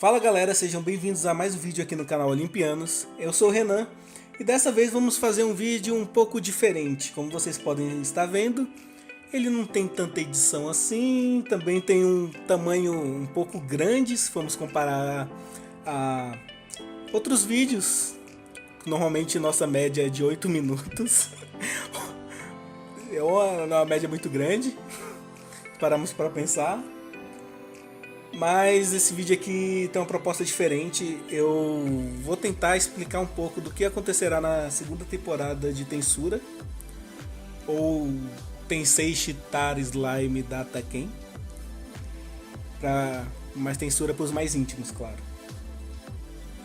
Fala galera, sejam bem-vindos a mais um vídeo aqui no canal Olimpianos. Eu sou o Renan e dessa vez vamos fazer um vídeo um pouco diferente. Como vocês podem estar vendo, ele não tem tanta edição assim, também tem um tamanho um pouco grande se formos comparar a outros vídeos. Normalmente nossa média é de 8 minutos. É uma média muito grande, paramos para pensar. Mas esse vídeo aqui tem uma proposta diferente. Eu vou tentar explicar um pouco do que acontecerá na segunda temporada de Tensura, ou Tensei Shitar Slime Data Ken, mais Tensura para os mais íntimos, claro.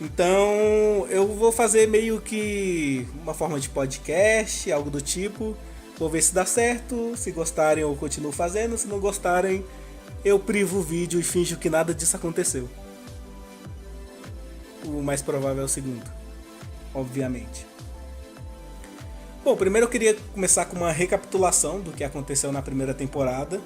Então eu vou fazer meio que uma forma de podcast, algo do tipo. Vou ver se dá certo, se gostarem eu continuo fazendo, se não gostarem eu privo o vídeo e finjo que nada disso aconteceu. O mais provável é o segundo, obviamente. Bom, primeiro eu queria começar com uma recapitulação do que aconteceu na primeira temporada.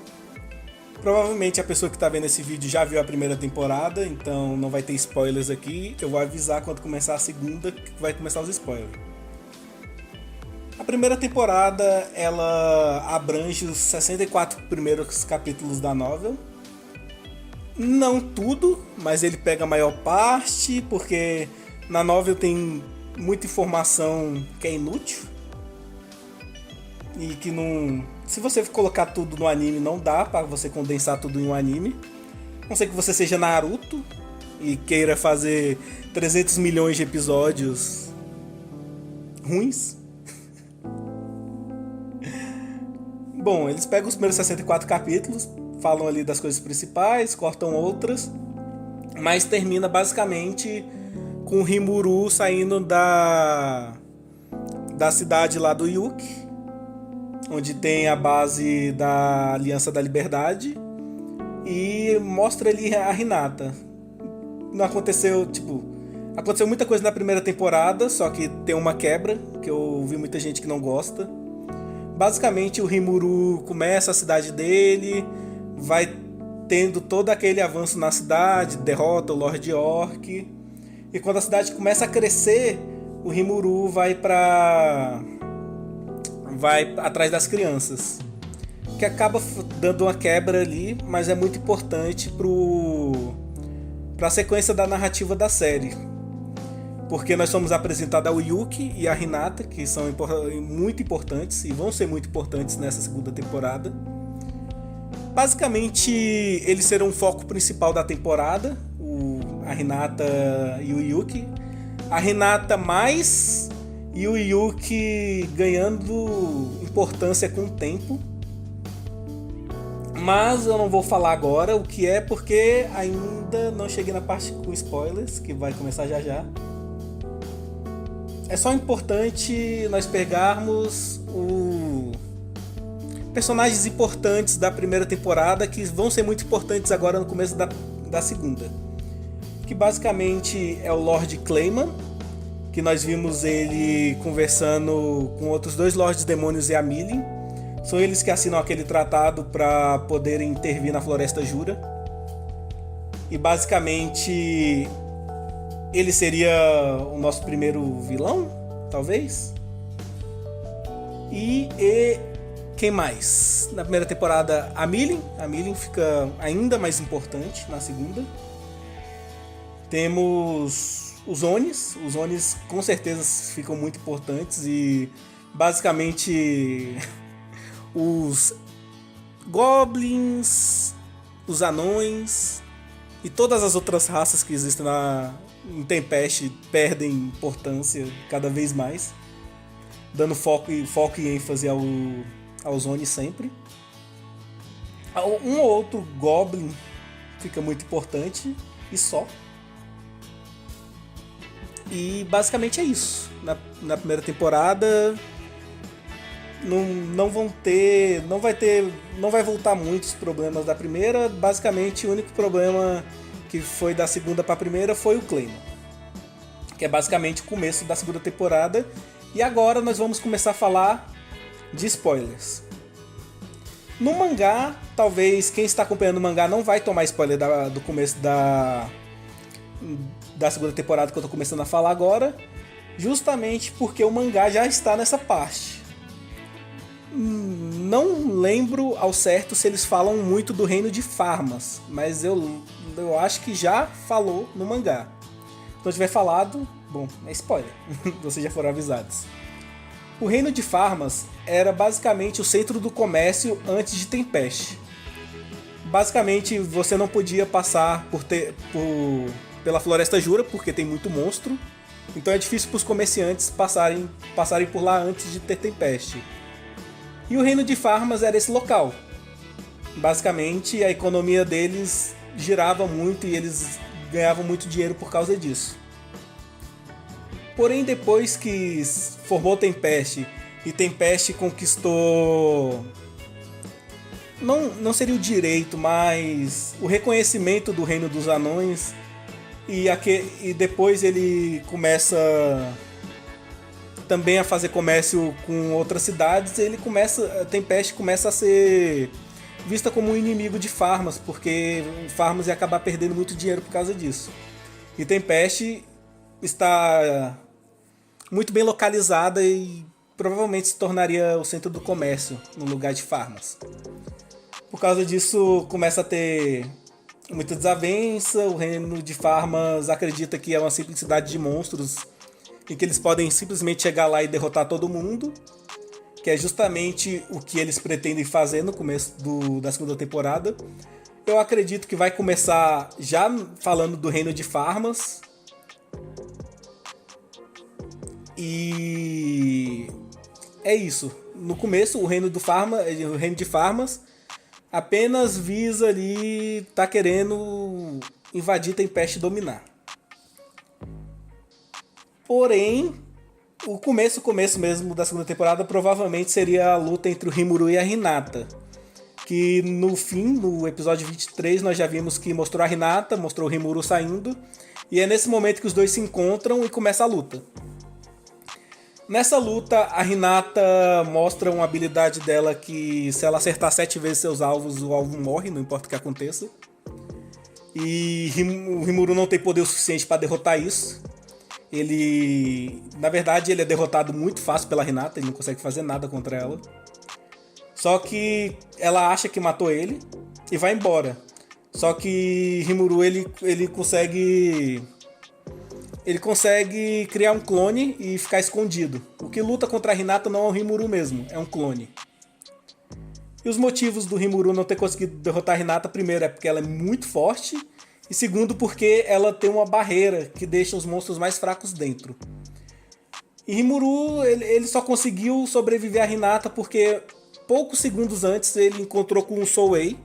Provavelmente a pessoa que está vendo esse vídeo já viu a primeira temporada, então não vai ter spoilers aqui. Eu vou avisar quando começar a segunda que vai começar os spoilers. A primeira temporada, ela abrange os 64 primeiros capítulos da novel. Não tudo, mas ele pega a maior parte, porque na novel tem muita informação que é inútil. E que não... Se você colocar tudo no anime, não dá pra você condensar tudo em um anime. A não ser que você seja Naruto e queira fazer 300 milhões de episódios ruins. Bom, eles pegam os primeiros 64 capítulos, falam ali das coisas principais, cortam outras, mas termina basicamente com o Rimuru saindo da cidade lá do Yuki, onde tem a base da Aliança da Liberdade, e mostra ali a Hinata. Não aconteceu, aconteceu muita coisa na primeira temporada, só que tem uma quebra, que eu ouvi muita gente que não gosta. Basicamente o Rimuru começa a cidade dele, vai tendo todo aquele avanço na cidade, derrota o Lord Orc, e quando a cidade começa a crescer, o Rimuru vai atrás das crianças, que acaba dando uma quebra ali, mas é muito importante para a sequência da narrativa da série. Porque nós somos apresentados ao Yuki e a Hinata, que são muito importantes e vão ser muito importantes nessa segunda temporada. Basicamente, eles serão o foco principal da temporada, a Hinata e o Yuki. A Hinata mais e o Yuki ganhando importância com o tempo. Mas eu não vou falar agora o que é, porque ainda não cheguei na parte com spoilers, que vai começar já já. É só importante nós pegarmos personagens importantes da primeira temporada, que vão ser muito importantes agora no começo da segunda. Que basicamente é o Lord Clayman, que nós vimos ele conversando com outros dois Lords Demônios e a Millie. São eles que assinam aquele tratado para poderem intervir na Floresta Jura. E basicamente ele seria o nosso primeiro vilão, talvez. E quem mais? Na primeira temporada, a Millie. A Millie fica ainda mais importante na segunda. Temos os Onis. Os Onis com certeza ficam muito importantes. E basicamente os Goblins, os Anões e todas as outras raças que existem em Tempest perdem importância cada vez mais, dando foco e ênfase aos Oni sempre. Um ou outro Goblin fica muito importante e só. E basicamente é isso. Na primeira temporada não vai voltar muitos problemas da primeira. Basicamente o único problema que foi da segunda para a primeira foi o Clayman, que é basicamente o começo da segunda temporada. E agora nós vamos começar a falar de spoilers. No mangá, talvez quem está acompanhando o mangá não vai tomar spoiler do começo da segunda temporada que eu tô começando a falar agora, justamente porque o mangá já está nessa parte. Não lembro ao certo se eles falam muito do reino de Farmas, mas eu acho que já falou no mangá. Se não tiver falado, bom, é spoiler, vocês já foram avisados. O reino de Farmas era basicamente o centro do comércio antes de Tempest. Basicamente, você não podia passar pela Floresta Jura, porque tem muito monstro. Então é difícil para os comerciantes passarem por lá antes de ter Tempest. E o reino de Farmas era esse local. Basicamente, a economia deles girava muito e eles ganhavam muito dinheiro por causa disso. Porém, depois que formou Tempest e Tempest conquistou... Não seria o direito, mas o reconhecimento do reino dos anões, e depois ele começa também a fazer comércio com outras cidades, Tempest começa a ser vista como um inimigo de Farmas, porque Farmas ia acabar perdendo muito dinheiro por causa disso. E Tempest está muito bem localizada e provavelmente se tornaria o centro do comércio no lugar de Farmas. Por causa disso, começa a ter muita desavença. O reino de Farmas acredita que é uma simples cidade de monstros e que eles podem simplesmente chegar lá e derrotar todo mundo, que é justamente o que eles pretendem fazer no começo da segunda temporada. Eu acredito que vai começar já falando do reino de Farmas. E é isso. No começo, o reino de Farmas apenas visa ali, tá querendo invadir Tempest e dominar. Porém, o começo mesmo da segunda temporada provavelmente seria a luta entre o Rimuru e a Hinata. Que no fim, no episódio 23, nós já vimos que mostrou a Hinata, mostrou o Rimuru saindo. E é nesse momento que os dois se encontram e começa a luta. Nessa luta, a Hinata mostra uma habilidade dela que se ela acertar 7 vezes seus alvos, o alvo morre, não importa o que aconteça. E o Rimuru não tem poder o suficiente para derrotar isso. Na verdade, ele é derrotado muito fácil pela Hinata, ele não consegue fazer nada contra ela. Só que ela acha que matou ele e vai embora. Só que Rimuru, ele consegue criar um clone e ficar escondido. O que luta contra a Hinata não é o Rimuru mesmo, é um clone. E os motivos do Rimuru não ter conseguido derrotar a Hinata, primeiro, é porque ela é muito forte, e segundo, porque ela tem uma barreira que deixa os monstros mais fracos dentro. E Rimuru, ele só conseguiu sobreviver a Hinata porque poucos segundos antes ele encontrou com o Souei,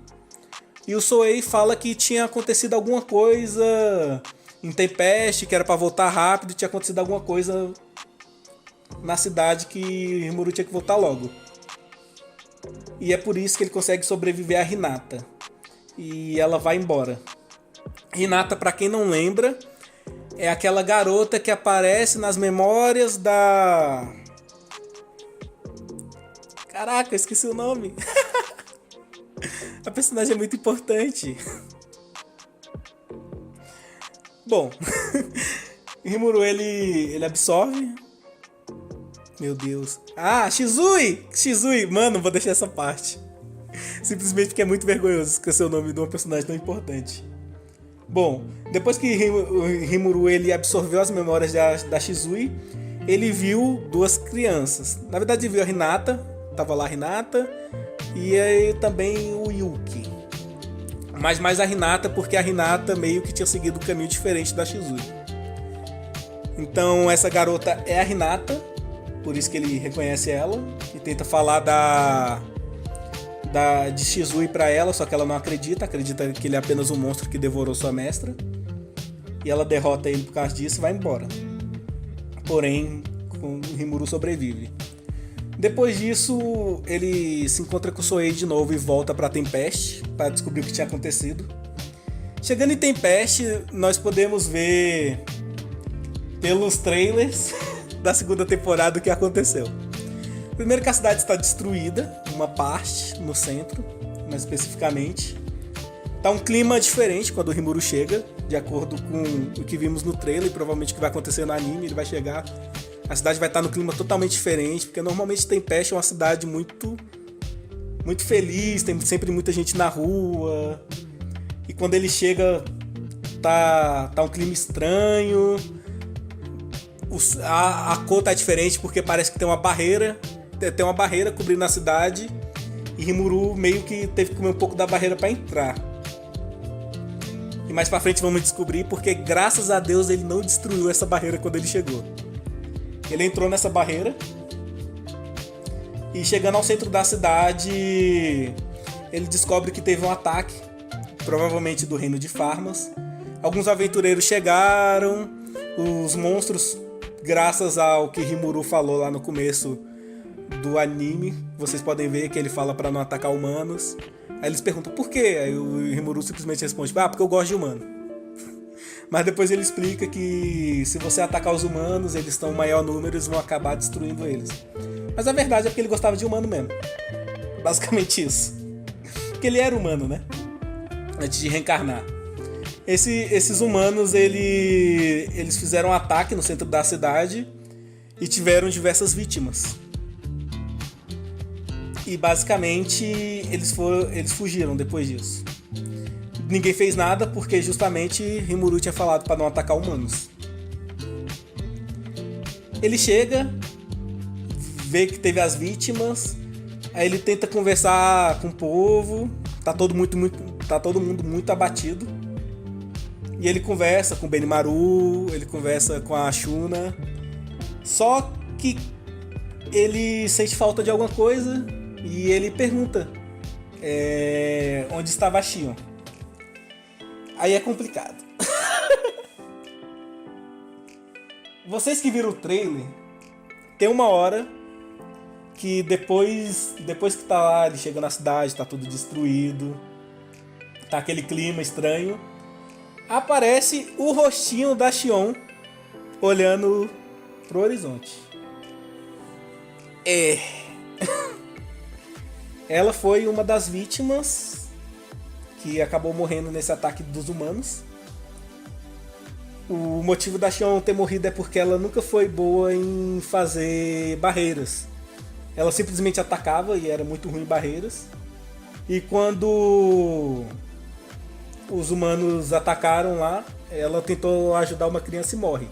e o Souei fala que tinha acontecido alguma coisa em Tempest, que era pra voltar rápido, tinha acontecido alguma coisa na cidade que Rimuru tinha que voltar logo. E é por isso que ele consegue sobreviver a Hinata. E ela vai embora. Hinata, pra quem não lembra, é aquela garota que aparece nas memórias da... Caraca, eu esqueci o nome. A personagem é muito importante. Bom, Rimuru, ele absorve. Meu Deus. Ah, Shizui! Mano, vou deixar essa parte. Simplesmente porque é muito vergonhoso esquecer o nome de uma personagem tão importante. Bom, depois que Rimuru ele absorveu as memórias da Shizui, ele viu 2 crianças. Na verdade, ele viu a Hinata, tava lá a Hinata, e aí também o Yuki. Mas mais a Hinata, porque a Hinata meio que tinha seguido um caminho diferente da Shizui. Então essa garota é a Hinata, por isso que ele reconhece ela e tenta falar de Shizui pra ela, só que ela não acredita que ele é apenas um monstro que devorou sua mestra. E ela derrota ele por causa disso e vai embora. Porém, o Rimuru sobrevive. Depois disso, ele se encontra com o Souei de novo e volta pra Tempest para descobrir o que tinha acontecido. Chegando em Tempest, nós podemos ver pelos trailers da segunda temporada o que aconteceu. Primeiro que a cidade está destruída, uma parte no centro, mais especificamente. Tá um clima diferente quando o Rimuru chega. de acordo com o que vimos no trailer e provavelmente o que vai acontecer no anime. Ele vai chegar, a cidade vai estar no clima totalmente diferente, porque normalmente Tempest é uma cidade muito feliz, tem sempre muita gente na rua, e quando ele chega tá um clima estranho, a cor tá diferente porque parece que tem uma barreira cobrindo a cidade, e Rimuru meio que teve que comer um pouco da barreira para entrar. E mais pra frente vamos descobrir porque, graças a Deus, ele não destruiu essa barreira quando ele chegou. Ele entrou nessa barreira e, chegando ao centro da cidade, ele descobre que teve um ataque, provavelmente do reino de Farmas. Alguns aventureiros chegaram, os monstros, graças ao que Rimuru falou lá no começo do anime, vocês podem ver que ele fala pra não atacar humanos. Aí eles perguntam por quê? Aí o Rimuru simplesmente responde: porque eu gosto de humano. Mas depois ele explica que se você atacar os humanos, eles estão em maior número, eles vão acabar destruindo eles. Mas a verdade é porque ele gostava de humano mesmo. Basicamente isso. Porque ele era humano, né? Antes de reencarnar. Esses humanos, eles fizeram um ataque no centro da cidade e tiveram diversas vítimas. E basicamente eles fugiram depois disso. Ninguém fez nada porque justamente Rimuru tinha falado para não atacar humanos. Ele chega, vê que teve as vítimas, aí ele tenta conversar com o povo, tá todo mundo muito abatido. E ele conversa com o Benimaru, ele conversa com a Ashuna. Só que ele sente falta de alguma coisa e ele pergunta onde estava a Shion. Aí é complicado. Vocês que viram o trailer, tem uma hora que depois que tá lá, ele chega na cidade, tá tudo destruído, tá aquele clima estranho, aparece o rostinho da Shion olhando pro horizonte. Ela foi uma das vítimas que acabou morrendo nesse ataque dos humanos. O motivo da Shion ter morrido é porque ela nunca foi boa em fazer barreiras. Ela simplesmente atacava e era muito ruim em barreiras. E quando os humanos atacaram lá, ela tentou ajudar uma criança e morre.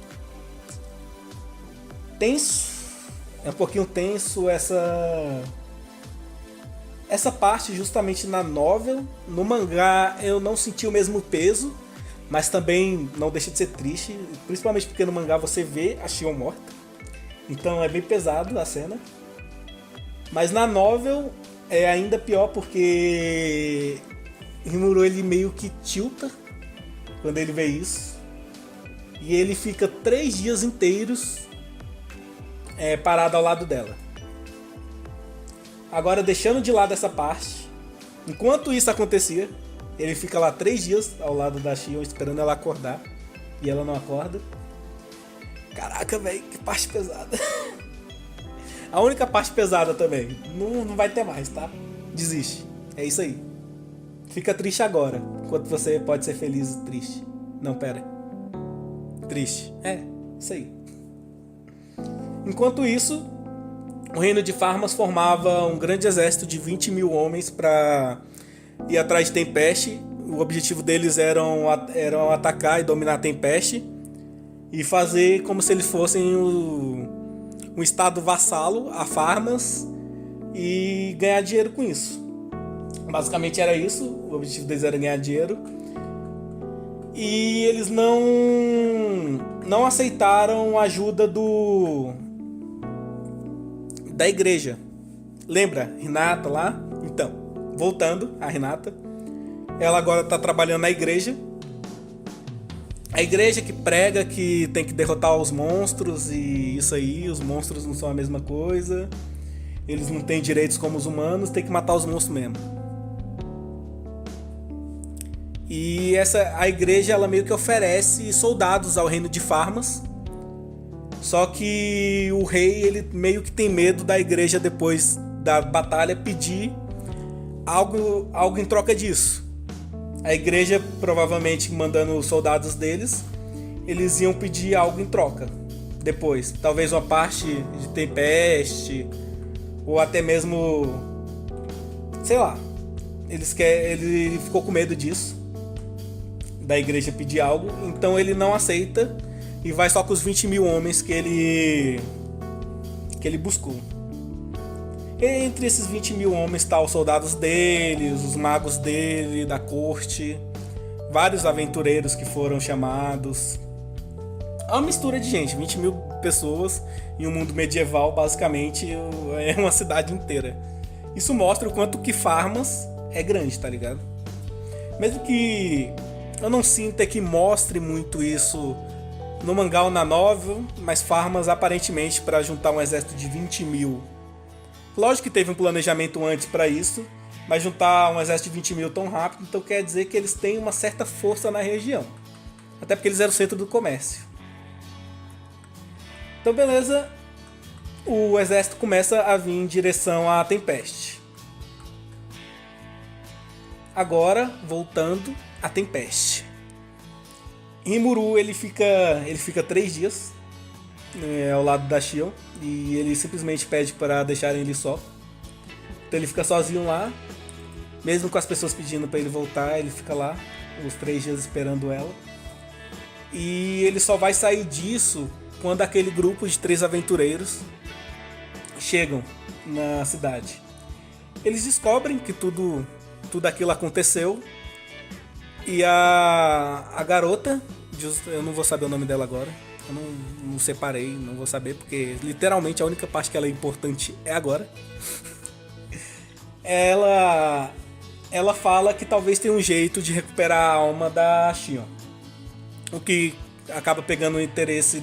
Tenso. É um pouquinho tenso essa parte justamente na novel. No mangá eu não senti o mesmo peso, mas também não deixa de ser triste, principalmente porque no mangá você vê a Shion morta, então é bem pesado a cena. Mas na novel é ainda pior porque Rimuru ele meio que tilta quando ele vê isso, e ele fica 3 dias inteiros parado ao lado dela. Agora, deixando de lado essa parte, enquanto isso acontecia, ele fica lá 3 dias ao lado da Shion esperando ela acordar, e ela não acorda. Caraca, velho, que parte pesada. A única parte pesada também. Não vai ter mais, tá? Desiste. É isso aí. Fica triste agora, enquanto você pode ser feliz e triste. Não, pera. Triste. Isso aí. Enquanto isso, o reino de Farmas formava um grande exército de 20 mil homens para ir atrás de Tempest. O objetivo deles eram atacar e dominar Tempest e fazer como se eles fossem um estado vassalo a Farmas e ganhar dinheiro com isso. Basicamente era isso, o objetivo deles era ganhar dinheiro. E eles não aceitaram a ajuda da igreja. Lembra Hinata lá? Então, voltando a Hinata, ela agora está trabalhando na igreja. A igreja que prega que tem que derrotar os monstros e isso aí, os monstros não são a mesma coisa, eles não têm direitos como os humanos, tem que matar os monstros mesmo. E a igreja ela meio que oferece soldados ao reino de Farmas. Só que o rei ele meio que tem medo da igreja depois da batalha pedir algo em troca disso. A igreja, provavelmente mandando os soldados deles, eles iam pedir algo em troca. Depois, talvez uma parte de tempeste, ou até mesmo, sei lá. Ele ficou com medo disso, da igreja pedir algo, então ele não aceita e vai só com os 20 mil homens que ele buscou. E entre esses 20 mil homens estão os soldados dele, os magos dele, da corte, vários aventureiros que foram chamados. É uma mistura de gente, 20 mil pessoas em um mundo medieval, basicamente é uma cidade inteira. Isso mostra o quanto que Farmas é grande, tá ligado? Mesmo que eu não sinta que mostre muito isso no mangá ou na novel, mas Farmas aparentemente para juntar um exército de 20 mil. Lógico que teve um planejamento antes para isso, mas juntar um exército de 20 mil tão rápido, então quer dizer que eles têm uma certa força na região. Até porque eles eram o centro do comércio. Então beleza, o exército começa a vir em direção à Tempeste. Agora, voltando à Tempeste. Rimuru, ele fica 3 dias ao lado da Shion e ele simplesmente pede para deixarem ele só. Então ele fica sozinho lá, mesmo com as pessoas pedindo para ele voltar, ele fica lá os 3 dias esperando ela. E ele só vai sair disso quando aquele grupo de 3 aventureiros chegam na cidade. Eles descobrem que tudo aquilo aconteceu e a garota, eu não vou saber o nome dela agora, eu não separei, não vou saber porque literalmente a única parte que ela é importante é agora. Ela fala que talvez tenha um jeito de recuperar a alma da Shion, o que acaba pegando o interesse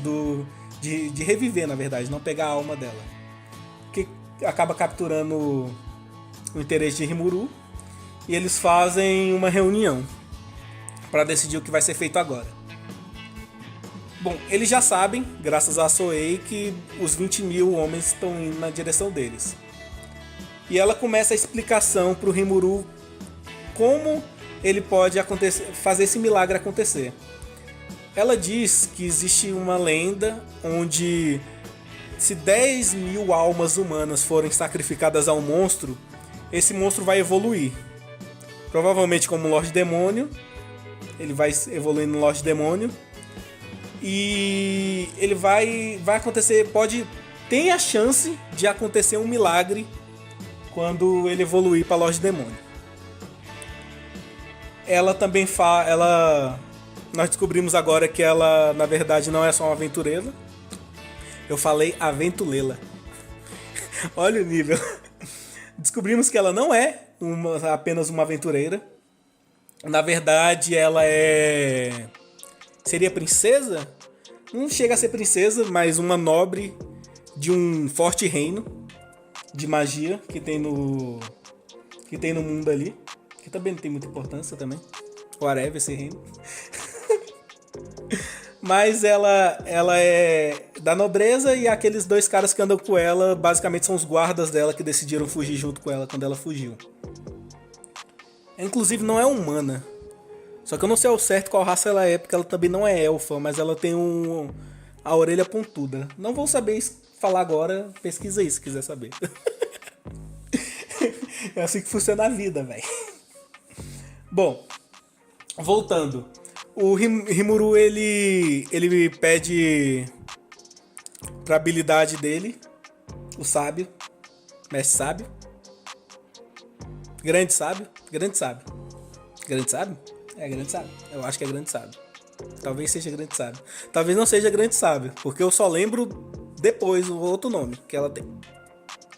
de reviver, na verdade, não pegar a alma dela, que acaba capturando o interesse de Rimuru. E eles fazem uma reunião para decidir o que vai ser feito agora. Bom, eles já sabem, graças a Soei, que os 20 mil homens estão indo na direção deles. E ela começa a explicação para o Rimuru como ele pode fazer esse milagre acontecer. Ela diz que existe uma lenda onde se 10 mil almas humanas forem sacrificadas ao monstro, esse monstro vai evoluir. Provavelmente como Lorde Demônio. Ele vai evoluir no Lorde Demônio. E ele vai acontecer. Tem a chance de acontecer um milagre quando ele evoluir para Lorde Demônio. Ela também nós descobrimos agora que ela, na verdade, não é só uma aventureira. Eu falei aventulela. Olha o nível. Descobrimos que ela não é apenas uma aventureira. Na verdade, ela seria princesa? Não chega a ser princesa, mas uma nobre de um forte reino de magia que tem no mundo ali. Que também não tem muita importância também. Whatever, esse reino. Mas ela é da nobreza e aqueles 2 caras que andam com ela basicamente são os guardas dela que decidiram fugir junto com ela quando ela fugiu. Inclusive não é humana. Só que eu não sei ao certo qual raça ela é, porque ela também não é elfa, mas ela tem a orelha pontuda. Não vou saber falar agora, pesquisa aí se quiser saber. É assim que funciona a vida, velho. Bom, voltando. O Rimuru, ele pede pra habilidade dele, o sábio, mestre sábio, grande sábio. Grande sábio? É grande sábio. Eu acho que é grande sábio. Talvez seja grande sábio. Talvez não seja grande sábio, porque eu só lembro depois o outro nome que ela tem.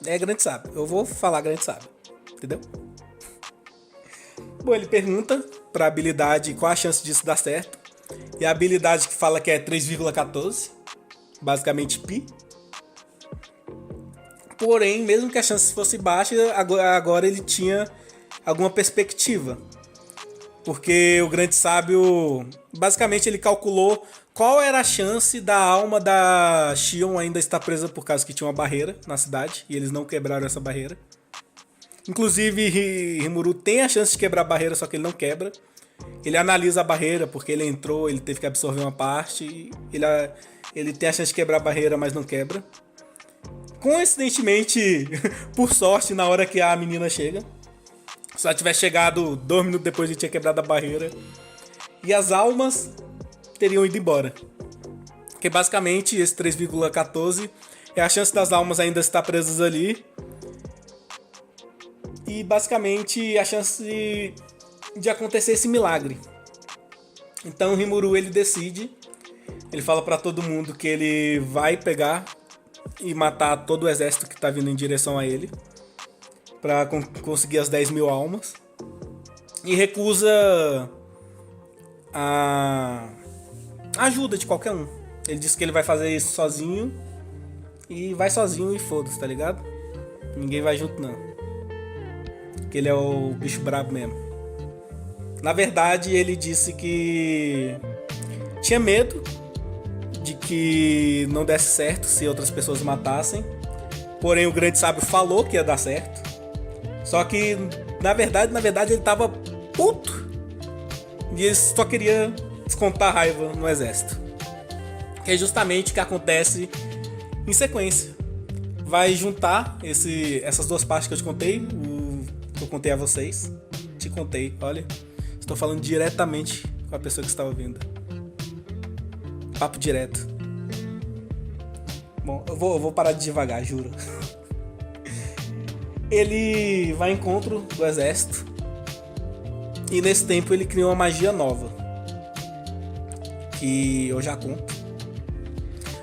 É grande sábio. Eu vou falar grande sábio. Entendeu? Bom, ele pergunta pra habilidade qual a chance disso dar certo. E a habilidade que fala que é 3,14. Basicamente pi. Porém, mesmo que a chance fosse baixa, agora ele tinha alguma perspectiva. Porque o grande sábio, basicamente ele calculou qual era a chance da alma da Shion ainda estar presa por causa que tinha uma barreira na cidade. E eles não quebraram essa barreira. Inclusive, Rimuru tem a chance de quebrar a barreira, só que ele não quebra. Ele analisa a barreira, porque ele entrou, ele teve que absorver uma parte. Ele tem a chance de quebrar a barreira, mas não quebra. Coincidentemente, por sorte, na hora que a menina chega. Se ela tivesse chegado 2 minutos depois, ele tinha quebrado a barreira. E as almas teriam ido embora. Porque basicamente esse 3,14 é a chance das almas ainda estar presas ali. E basicamente a chance de acontecer esse milagre. Então o Rimuru ele decide. Ele fala pra todo mundo que ele vai pegar e matar todo o exército que tá vindo em direção a ele. Pra conseguir as 10 mil almas. E recusa a ajuda de qualquer um. Ele diz que ele vai fazer isso sozinho. E vai sozinho e foda-se, tá ligado? Ninguém vai junto não. Que ele é o bicho brabo mesmo. Na verdade, ele disse que tinha medo de que não desse certo se outras pessoas matassem. Porém, o grande sábio falou que ia dar certo. Só que, na verdade, ele tava puto. E ele só queria descontar a raiva no exército. Que é justamente o que acontece em sequência. Vai juntar essas 2 partes que eu te contei. Que eu contei a vocês. Te contei, olha. Estou falando diretamente com a pessoa que estava ouvindo. Papo direto. Bom, eu vou parar de devagar, juro. Ele vai ao encontro do exército. E nesse tempo ele criou uma magia nova. Que eu já conto.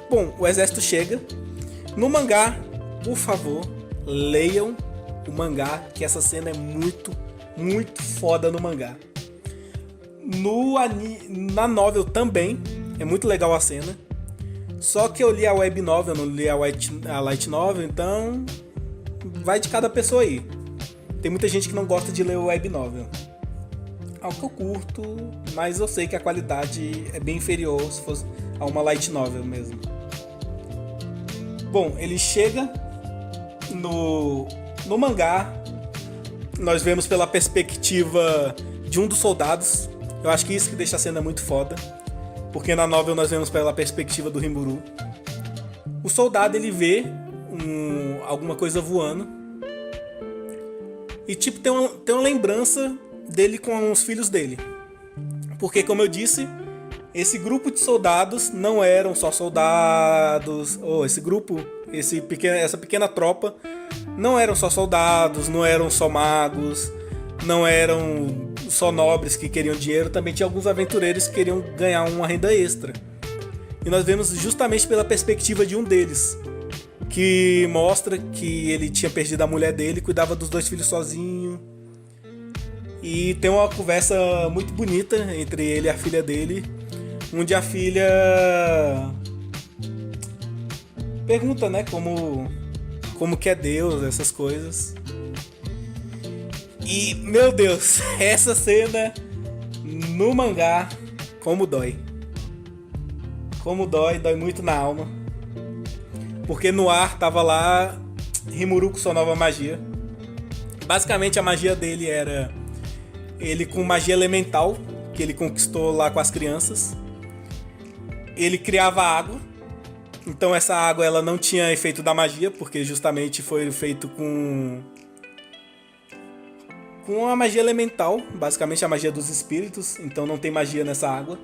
Bom, o exército chega. No mangá, por favor, leiam o mangá, que essa cena é muito, muito foda no mangá. Na novel também, é muito legal a cena. Só que eu li a web novel, eu não li a light novel, então vai de cada pessoa aí. Tem muita gente que não gosta de ler o web novel. Algo que eu curto, mas eu sei que a qualidade é bem inferior se fosse a uma light novel mesmo. Bom, ele chega no mangá. Nós vemos pela perspectiva de um dos soldados. Eu acho que isso que deixa a cena muito foda. Porque na novel nós vemos pela perspectiva do Rimuru. O soldado ele vê alguma coisa voando. E tipo, tem uma lembrança dele com os filhos dele. Porque como eu disse, esse grupo de soldados não eram só soldados. Essa pequena tropa não eram só soldados, não eram só magos, não eram só nobres que queriam dinheiro, também tinha alguns aventureiros que queriam ganhar uma renda extra. E nós vemos justamente pela perspectiva de um deles, que mostra que ele tinha perdido a mulher dele, cuidava dos 2 filhos sozinho. E tem uma conversa muito bonita entre ele e a filha dele, onde a filha pergunta, né, como que é Deus, essas coisas. E, meu Deus, essa cena no mangá, como dói. Como dói muito na alma. Porque no ar tava lá Rimuru com sua nova magia. Basicamente a magia dele era ele com magia elemental, que ele conquistou lá com as crianças. Ele criava água. Então essa água ela não tinha efeito da magia, porque justamente foi feito com a magia elemental, basicamente a magia dos espíritos. Então não tem magia nessa água,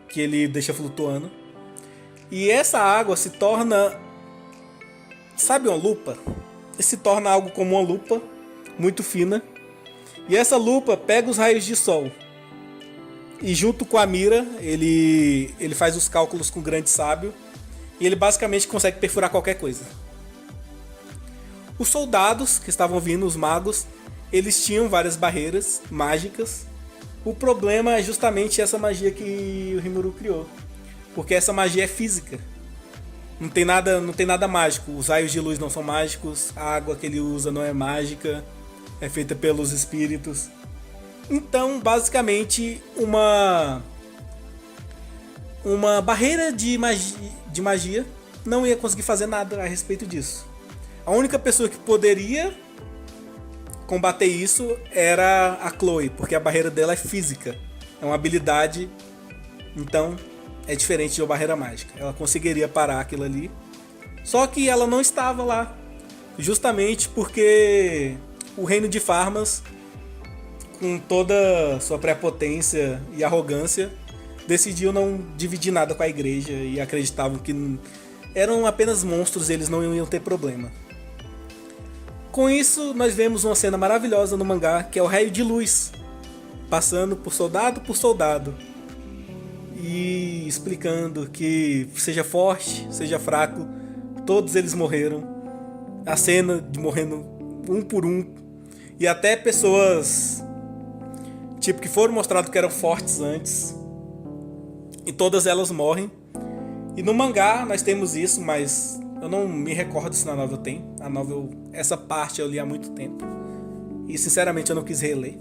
que ele deixa flutuando. E essa água se torna, sabe, uma lupa? Se torna algo como uma lupa, muito fina. E essa lupa pega os raios de sol. E junto com a mira, ele faz os cálculos com o grande sábio. E ele basicamente consegue perfurar qualquer coisa. Os soldados que estavam vindo, os magos, eles tinham várias barreiras mágicas. O problema é justamente essa magia que o Rimuru criou. Porque essa magia é física. Não tem nada mágico. Os raios de luz não são mágicos. A água que ele usa não é mágica. É feita pelos espíritos. Então, basicamente, uma barreira de magia não ia conseguir fazer nada a respeito disso. A única pessoa que poderia combater isso era a Chloe, porque a barreira dela é física. É uma habilidade, então é diferente de uma barreira mágica. Ela conseguiria parar aquilo ali. Só que ela não estava lá. Justamente porque o reino de Farmas, com toda sua prepotência e arrogância, decidiu não dividir nada com a igreja e acreditavam que eram apenas monstros e eles não iam ter problema. Com isso, nós vemos uma cena maravilhosa no mangá, que é o raio de luz, passando por soldado, e explicando que seja forte, seja fraco, todos eles morreram. A cena de morrendo um por um, e até pessoas tipo que foram mostradas que eram fortes antes, e todas elas morrem. E no mangá nós temos isso, mas eu não me recordo se na novel tem. A novel, essa parte eu li há muito tempo e sinceramente eu não quis reler.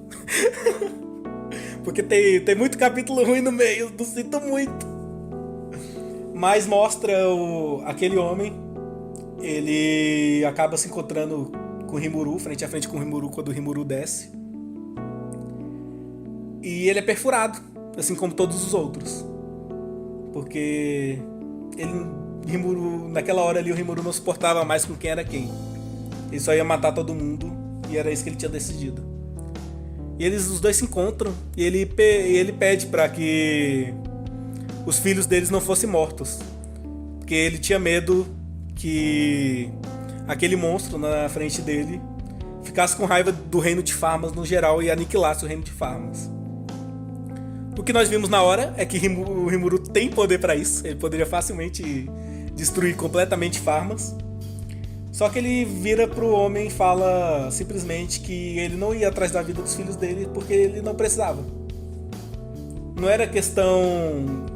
Porque tem muito capítulo ruim no meio, não sinto muito. Mas mostra aquele homem, ele acaba se encontrando com o Rimuru, frente a frente com o Rimuru, quando o Rimuru desce. E ele é perfurado, assim como todos os outros. Porque Rimuru, naquela hora ali o Rimuru não suportava mais com quem era quem. Ele só ia matar todo mundo e era isso que ele tinha decidido. E os dois se encontram e ele pede para que os filhos deles não fossem mortos. Porque ele tinha medo que aquele monstro na frente dele ficasse com raiva do reino de Farmas no geral e aniquilasse o reino de Farmas. O que nós vimos na hora é que o Rimuru tem poder para isso. Ele poderia facilmente destruir completamente Farmas. Só que ele vira pro homem e fala simplesmente que ele não ia atrás da vida dos filhos dele porque ele não precisava. Não era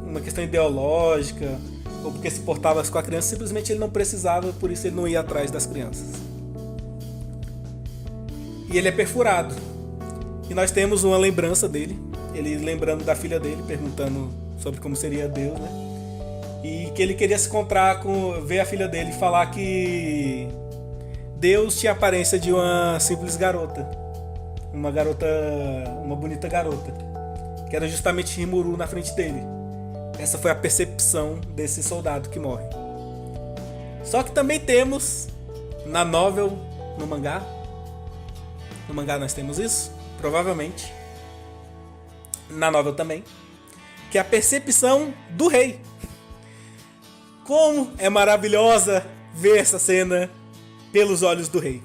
uma questão ideológica ou porque se portava com a criança, simplesmente ele não precisava, por isso ele não ia atrás das crianças. E ele é perfurado. E nós temos uma lembrança dele, ele lembrando da filha dele, perguntando sobre como seria Deus, né? E que ele queria se encontrar ver a filha dele e falar que Deus tinha a aparência de uma simples garota. Uma bonita garota. Que era justamente Rimuru na frente dele. Essa foi a percepção desse soldado que morre. Só que também temos na novel, no mangá. No mangá nós temos isso, provavelmente. Na novel também. Que é a percepção do rei. Como é maravilhosa ver essa cena pelos olhos do rei.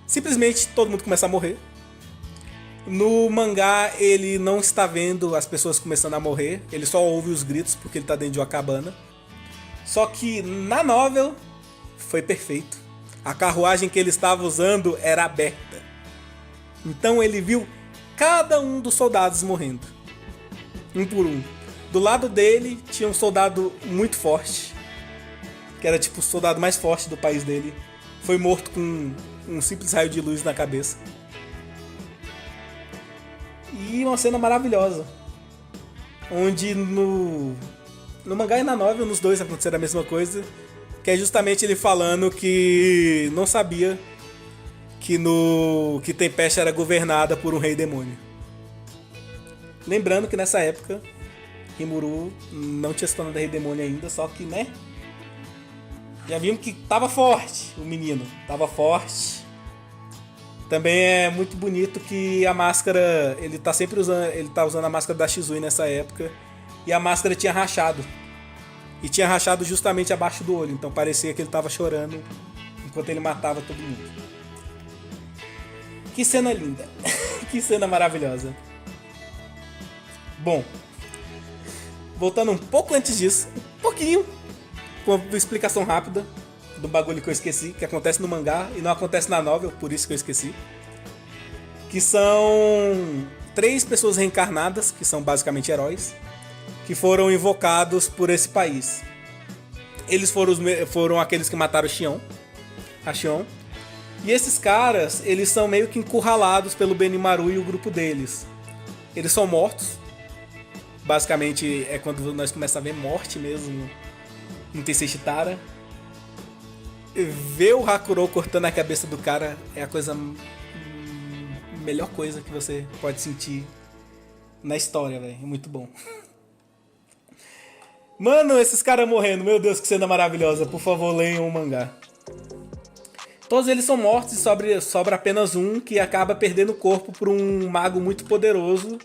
Simplesmente todo mundo começa a morrer. No mangá ele não está vendo as pessoas começando a morrer. Ele só ouve os gritos porque ele está dentro de uma cabana. Só que na novel foi perfeito. A carruagem que ele estava usando era aberta. Então ele viu cada um dos soldados morrendo. Um por um. Do lado dele tinha um soldado muito forte, que era tipo o soldado mais forte do país dele. Foi morto com um simples raio de luz na cabeça. E uma cena maravilhosa, onde no mangá e na novel, nos dois aconteceu a mesma coisa, que é justamente ele falando que não sabia que Tempest era governada por um rei demônio. Lembrando que nessa época Rimuru não tinha se tornado rei demônio ainda, só que, né? Já vimos que tava forte, o menino. Tava forte. Também é muito bonito que a máscara, ele tá usando a máscara da Shizui nessa época, e a máscara tinha rachado. E tinha rachado justamente abaixo do olho, então parecia que ele tava chorando enquanto ele matava todo mundo. Que cena linda. Que cena maravilhosa. Bom, voltando um pouco antes disso, um pouquinho, com uma explicação rápida do bagulho que eu esqueci, que acontece no mangá e não acontece na novel, por isso que eu esqueci. Que são 3 pessoas reencarnadas, que são basicamente heróis, que foram invocados por esse país. Eles foram aqueles que mataram a Xion. E esses caras, eles são meio que encurralados pelo Benimaru e o grupo deles. Eles são mortos. Basicamente é quando nós começamos a ver morte mesmo no Tensei Chitara. Ver o Hakurou cortando a cabeça do cara é a melhor coisa que você pode sentir na história, velho. É muito bom. Mano, esses caras morrendo. Meu Deus, que cena maravilhosa. Por favor, leiam o mangá. Todos eles são mortos e sobra apenas um que acaba perdendo o corpo por um mago muito poderoso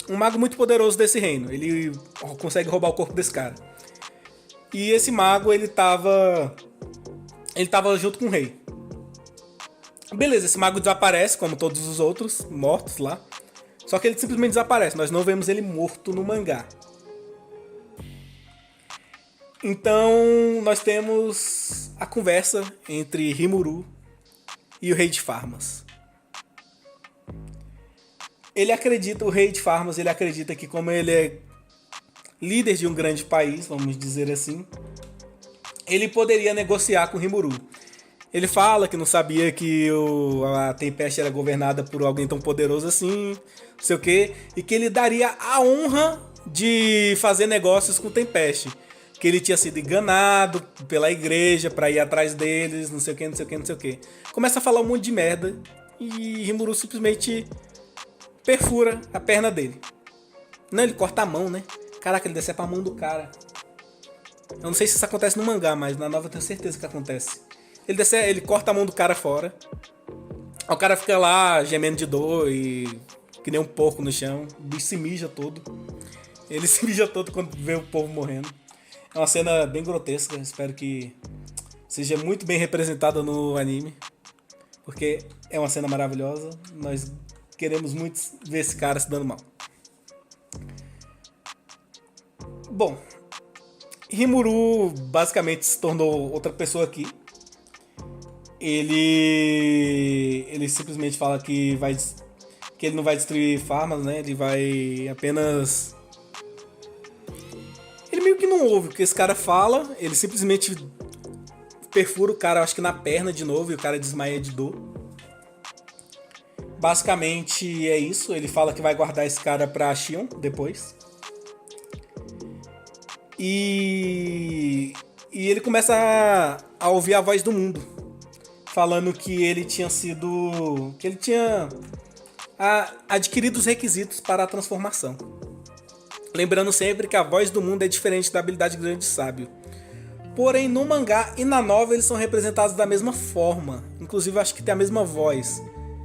um mago muito poderoso desse reino. Ele consegue roubar o corpo desse cara. E esse mago, ele tava junto com o rei. Beleza, esse mago desaparece, como todos os outros mortos lá. Só que ele simplesmente desaparece. Nós não vemos ele morto no mangá. Então, nós temos a conversa entre Rimuru e o rei de Farmas. O rei de Farmas, ele acredita que como ele é líder de um grande país, vamos dizer assim, ele poderia negociar com Rimuru. Ele fala que não sabia que a Tempeste era governada por alguém tão poderoso assim, não sei o quê, e que ele daria a honra de fazer negócios com Tempeste. Que ele tinha sido enganado pela igreja pra ir atrás deles, não sei o que, não sei o que, não sei o que. Começa a falar um monte de merda e Rimuru simplesmente perfura a perna dele. Não, ele corta a mão, né? Caraca, ele decepa a mão do cara. Eu não sei se isso acontece no mangá, mas na nova eu tenho certeza que acontece. Ele corta a mão do cara fora. O cara fica lá gemendo de dor e que nem um porco no chão. O bicho se mija todo. Ele se mija todo quando vê o povo morrendo. É uma cena bem grotesca, espero que seja muito bem representada no anime, porque é uma cena maravilhosa, nós queremos muito ver esse cara se dando mal. Bom, Rimuru basicamente se tornou outra pessoa aqui. Ele simplesmente fala que ele não vai destruir Farmas, né? Ele vai apenas... Ele meio que não ouve o que esse cara fala, ele simplesmente perfura o cara, acho que na perna de novo, e o cara desmaia de dor. Basicamente é isso, ele fala que vai guardar esse cara pra Shion depois. E ele começa a ouvir a voz do mundo, falando que ele tinha adquirido os requisitos para a transformação. Lembrando sempre que a voz do mundo é diferente da habilidade do grande sábio. Porém, no mangá e na novela eles são representados da mesma forma. Inclusive, acho que tem a mesma voz.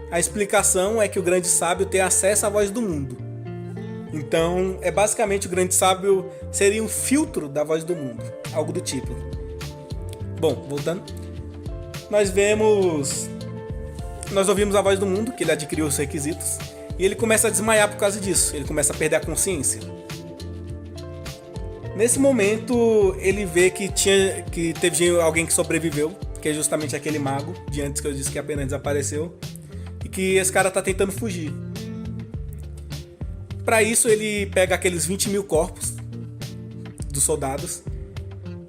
A explicação é que o grande sábio tem acesso à voz do mundo. Então, basicamente o grande sábio seria um filtro da voz do mundo. Algo do tipo. Bom, voltando. Nós ouvimos a voz do mundo, que ele adquiriu os requisitos. E ele começa a desmaiar por causa disso. Ele começa a perder a consciência. Nesse momento, ele vê que teve alguém que sobreviveu, que é justamente aquele mago de antes que eu disse que apenas desapareceu, e que esse cara tá tentando fugir. Para isso, ele pega aqueles 20 mil corpos dos soldados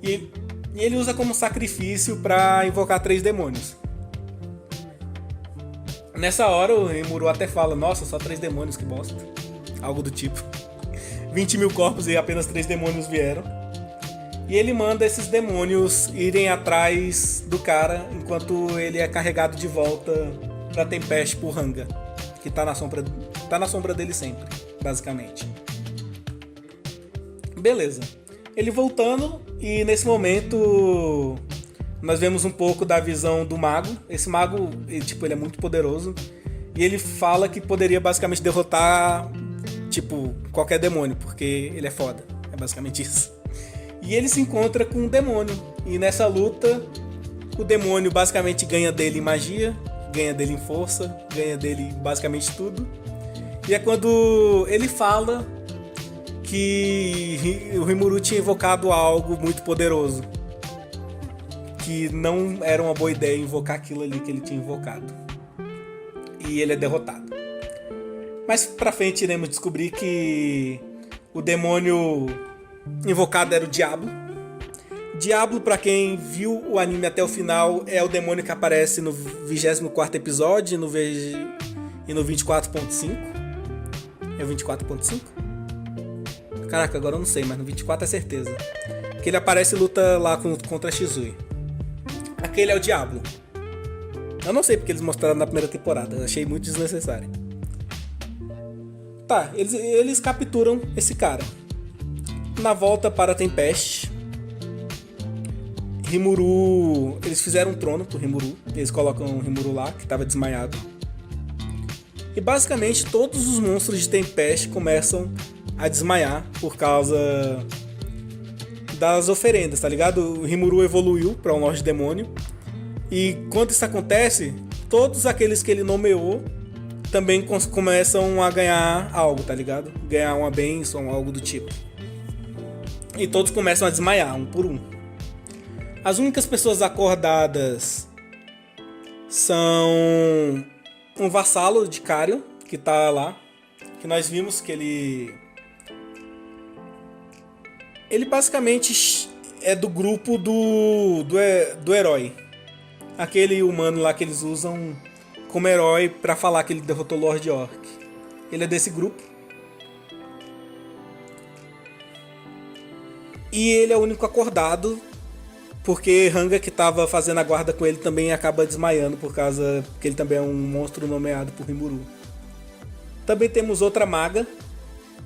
e ele usa como sacrifício para invocar 3 demônios. Nessa hora, o Rimuru até fala: nossa, só 3 demônios, que bosta. Algo do tipo. 20 mil corpos e apenas 3 demônios vieram. E ele manda esses demônios irem atrás do cara enquanto ele é carregado de volta pra Tempeste por Hanga, que tá na sombra dele sempre, basicamente. Beleza. Ele voltando, e nesse momento nós vemos um pouco da visão do mago. Esse mago, ele é muito poderoso. E ele fala que poderia basicamente derrotar qualquer demônio, porque ele é foda. É basicamente isso. E ele se encontra com um demônio. E nessa luta, o demônio basicamente ganha dele em magia, ganha dele em força, ganha dele basicamente tudo. E é quando ele fala que o Rimuru tinha invocado algo muito poderoso. Que não era uma boa ideia invocar aquilo ali que ele tinha invocado. E ele é derrotado. Mais pra frente iremos descobrir que o demônio invocado era o Diablo. Diablo, pra quem viu o anime até o final, é o demônio que aparece no 24º episódio e no 24.5. É o 24.5? Caraca, agora eu não sei, mas no 24 é certeza. Que ele aparece e luta lá contra a Shizui. Aquele é o Diablo. Eu não sei porque eles mostraram na primeira temporada, eu achei muito desnecessário. Tá, eles capturam esse cara. Na volta para a Tempeste, Rimuru... Eles fizeram um trono pro Rimuru. Eles colocam o Rimuru lá, que estava desmaiado. E basicamente todos os monstros de Tempeste começam a desmaiar por causa das oferendas, tá ligado? O Rimuru evoluiu para um Lorde Demônio. E quando isso acontece, todos aqueles que ele nomeou também começam a ganhar algo, tá ligado? Ganhar uma bênção, algo do tipo. E todos começam a desmaiar, um por um. As únicas pessoas acordadas são um vassalo de Carion, que tá lá. Que nós vimos que ele basicamente é do grupo do herói. Aquele humano lá que eles usam como herói pra falar que ele derrotou o Lord Orc. Ele é desse grupo. E ele é o único acordado, porque Ranga, que tava fazendo a guarda com ele, também acaba desmaiando porque ele também é um monstro nomeado por Rimuru. Também temos outra maga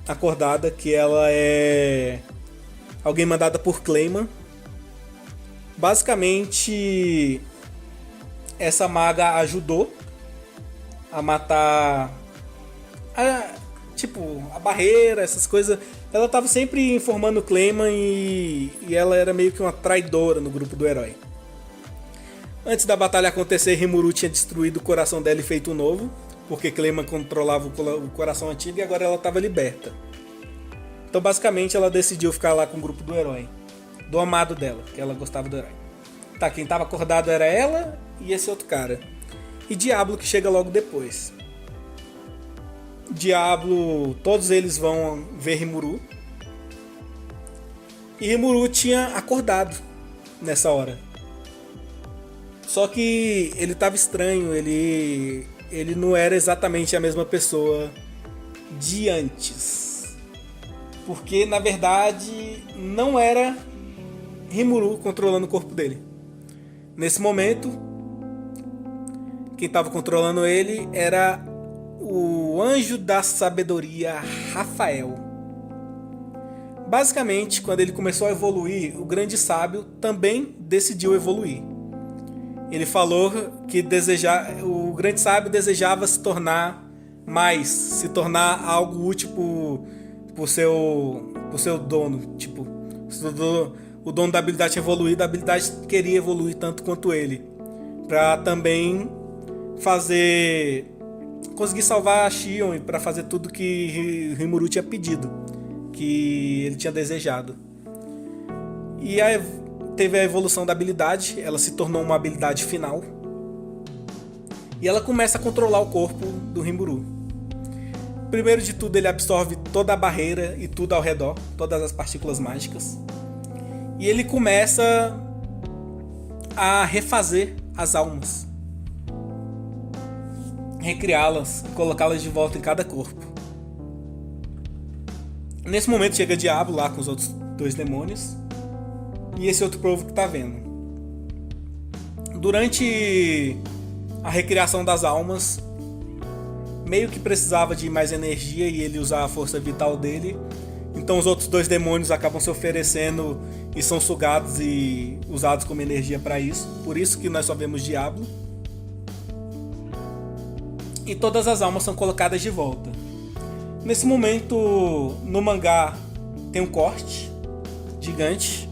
acordada, que ela é alguém mandada por Clayman. Basicamente, essa maga ajudou a matar a barreira, essas coisas. Ela tava sempre informando o Clayman e ela era meio que uma traidora no grupo do herói. Antes da batalha acontecer, Rimuru tinha destruído o coração dela e feito um novo, porque Clayman controlava o coração antigo e agora ela estava liberta. Então basicamente ela decidiu ficar lá com o grupo do herói, do amado dela, que ela gostava do herói. Tá, quem tava acordado era ela e esse outro cara. E Diablo, que chega logo depois. Diablo, todos eles vão ver Rimuru. E Rimuru tinha acordado nessa hora. Só que ele tava estranho, ele não era exatamente a mesma pessoa de antes. Porque na verdade não era Rimuru controlando o corpo dele. Nesse momento, quem estava controlando ele era o anjo da sabedoria, Rafael. Basicamente, quando ele começou a evoluir, o grande sábio também decidiu evoluir. Ele falou que o grande sábio desejava se tornar algo útil pro seu dono. Tipo, o dono da habilidade tinha evoluído, a habilidade queria evoluir tanto quanto ele, para também conseguir salvar a Xion e para fazer tudo que Rimuru tinha pedido, que ele tinha desejado. E teve a evolução da habilidade, ela se tornou uma habilidade final. E ela começa a controlar o corpo do Rimuru. Primeiro de tudo, ele absorve toda a barreira e tudo ao redor, todas as partículas mágicas. E ele começa a refazer as almas, recriá-las, colocá-las de volta em cada corpo. Nesse momento chega Diablo lá com os outros 2 demônios e esse outro povo que tá vendo. Durante a recriação das almas, meio que precisava de mais energia e ele usar a força vital dele. Então os outros 2 demônios acabam se oferecendo e são sugados e usados como energia para isso. Por isso que nós só vemos Diablo. E todas as almas são colocadas de volta. Nesse momento, no mangá, tem um corte gigante.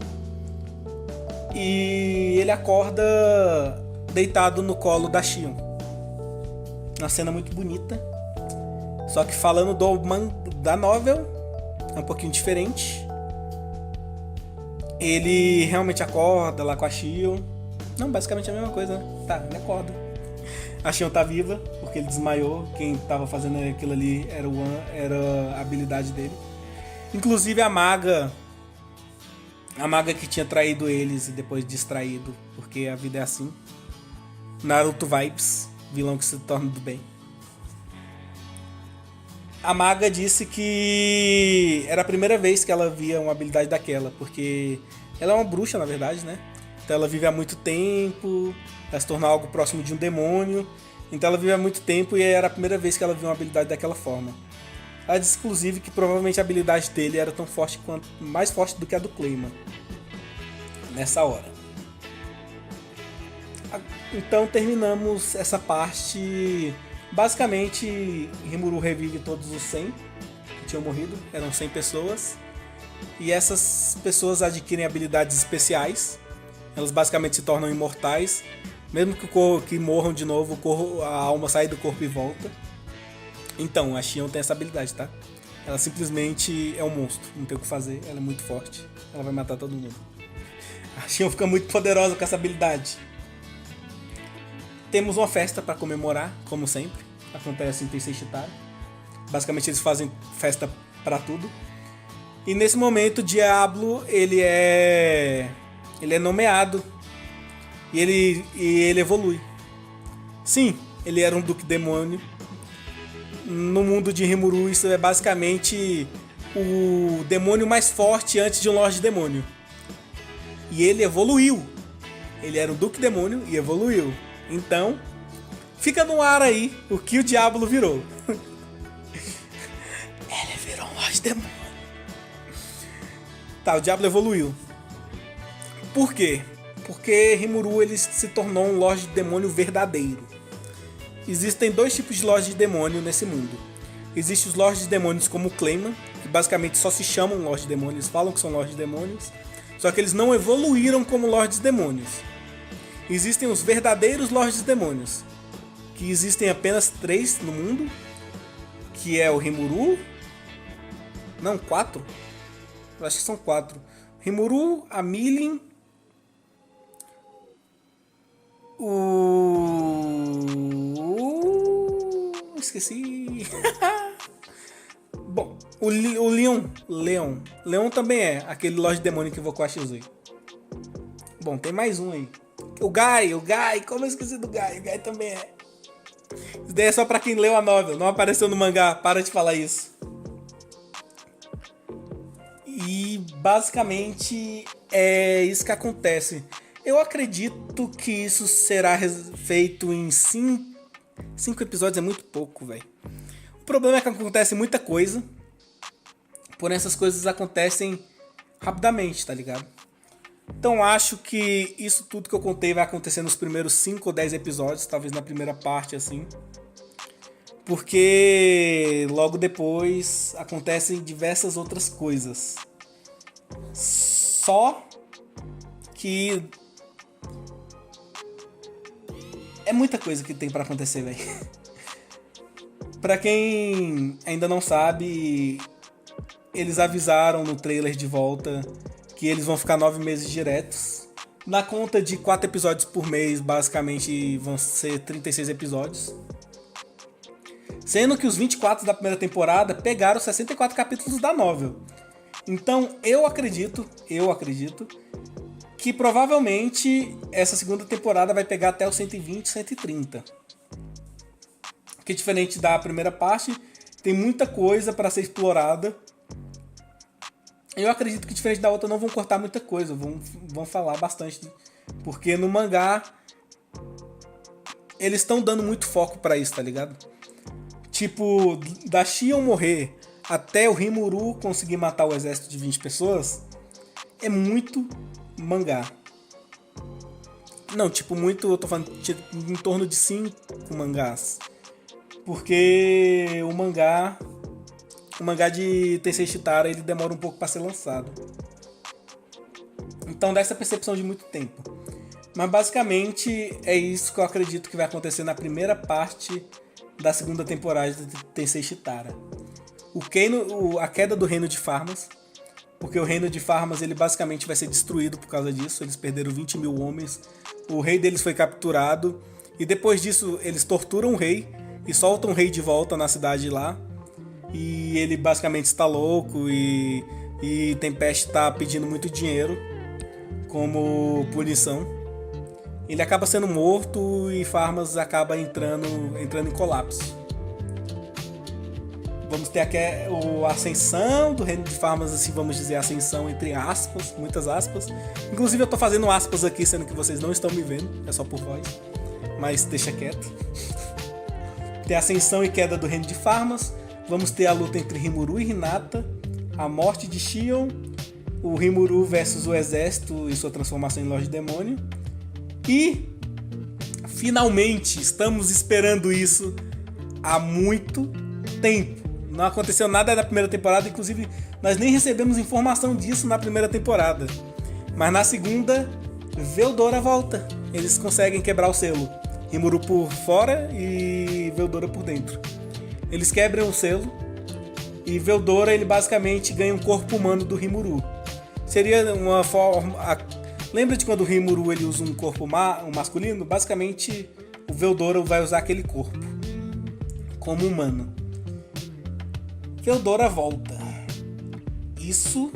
E ele acorda deitado no colo da Xion. Uma cena muito bonita. Só que falando da novel, é um pouquinho diferente. Ele realmente acorda lá com a Xion. Não, basicamente é a mesma coisa, né? Tá, ele acorda. A Xion tá viva, porque ele desmaiou. Quem tava fazendo aquilo ali era a habilidade dele. Inclusive a maga que tinha traído eles e depois distraído, porque a vida é assim. Naruto vibes, vilão que se torna do bem. A maga disse que era a primeira vez que ela via uma habilidade daquela, porque ela é uma bruxa, na verdade, né? Então ela vive há muito tempo, ela se tornou algo próximo de um demônio. Então ela vive há muito tempo e era a primeira vez que ela viu uma habilidade daquela forma. Ela diz, inclusive, que provavelmente a habilidade dele era tão forte quanto mais forte do que a do Clayman nessa hora. Então terminamos essa parte. Basicamente, Rimuru revive todos os 100 que tinham morrido, eram 100 pessoas. E essas pessoas adquirem habilidades especiais. Elas basicamente se tornam imortais. Mesmo que morram de novo, a alma sai do corpo e volta. Então, a Xion tem essa habilidade, tá? Ela simplesmente é um monstro, não tem o que fazer, ela é muito forte. Ela vai matar todo mundo. A Xion fica muito poderosa com essa habilidade. Temos uma festa para comemorar, como sempre. Acontece em Tensei Shitara. Basicamente eles fazem festa para tudo. E nesse momento, Diablo, ele é nomeado. E ele evolui. Sim, ele era um Duque Demônio. No mundo de Rimuru, isso é basicamente o demônio mais forte antes de um Lorde Demônio. E ele evoluiu. Ele era um Duque Demônio e evoluiu. Então, fica no ar aí o que o Diablo virou. Ele virou um Lorde Demônio. Tá, o Diablo evoluiu. Por quê? Porque Rimuru ele se tornou um Lorde Demônio verdadeiro. Existem dois tipos de Lordes de Demônio nesse mundo. Existem os Lordes de Demônios como o Clayman, que basicamente só se chamam Lordes de Demônios, falam que são Lordes de Demônios, só que eles não evoluíram como Lordes de Demônios. Existem os verdadeiros Lordes de Demônios, que existem apenas 3 no mundo, que é o Rimuru... Não, 4? Eu acho que são 4. Rimuru, a Milin... Esqueci. Bom, o Leon também é aquele Lorde Demônio que invocou a Shizui. Bom, tem mais um aí. O Gai, como eu esqueci do Gai? O Gai também é. Isso daí é só pra quem leu a novel, não apareceu no mangá, para de falar isso. E basicamente é isso que acontece. Eu acredito que isso será feito em 5 episódios, é muito pouco, velho. O problema é que acontece muita coisa, porém essas coisas acontecem rapidamente, tá ligado? Então acho que isso tudo que eu contei vai acontecer nos primeiros 5 ou 10 episódios, talvez na primeira parte, assim. Porque logo depois acontecem diversas outras coisas. Só que é muita coisa que tem pra acontecer, velho. Pra quem ainda não sabe, eles avisaram no trailer de volta que eles vão ficar 9 meses diretos. Na conta de 4 episódios por mês, basicamente vão ser 36 episódios. Sendo que os 24 da primeira temporada pegaram 64 capítulos da novel. Então eu acredito que provavelmente essa segunda temporada vai pegar até os 120, 130. Que diferente da primeira parte, tem muita coisa para ser explorada. Eu acredito que diferente da outra não vão cortar muita coisa, vão falar bastante. Porque no mangá eles estão dando muito foco para isso, tá ligado? Tipo, da Xion morrer até o Rimuru conseguir matar o exército de 20 pessoas, é muito mangá. Não, tipo, muito, eu tô falando tipo, em torno de 5 mangás. Porque o mangá de Tensei Shitara, ele demora um pouco para ser lançado. Então dá essa percepção de muito tempo. Mas basicamente é isso que eu acredito que vai acontecer na primeira parte da segunda temporada de Tensei Shitara. A queda do reino de Farmas, porque o reino de Farmas ele basicamente vai ser destruído por causa disso. Eles perderam 20 mil homens, o rei deles foi capturado, e depois disso eles torturam o rei e soltam o rei de volta na cidade lá. E ele basicamente está louco e Tempest está pedindo muito dinheiro como punição. Ele acaba sendo morto e Farmas acaba entrando em colapso. Vamos ter aqui a ascensão do reino de Farmas, assim, vamos dizer, ascensão entre aspas, muitas aspas. Inclusive eu tô fazendo aspas aqui, sendo que vocês não estão me vendo, é só por voz, mas deixa quieto. Tem a ascensão e queda do reino de Farmas. vamos ter a luta entre Rimuru e Hinata, a morte de Shion, o Rimuru versus o exército e sua transformação em Lorde Demônio. E finalmente estamos esperando isso há muito tempo. Não aconteceu nada na primeira temporada, inclusive nós nem recebemos informação disso na primeira temporada. Mas na segunda, Veldora volta. Eles conseguem quebrar o selo. Rimuru por fora e Veldora por dentro. Eles quebram o selo e Veldora ele basicamente ganha um corpo humano do Rimuru. Seria uma forma... Lembra de quando o Rimuru ele usa um corpo masculino? Basicamente o Veldora vai usar aquele corpo como humano. Veldora volta. Isso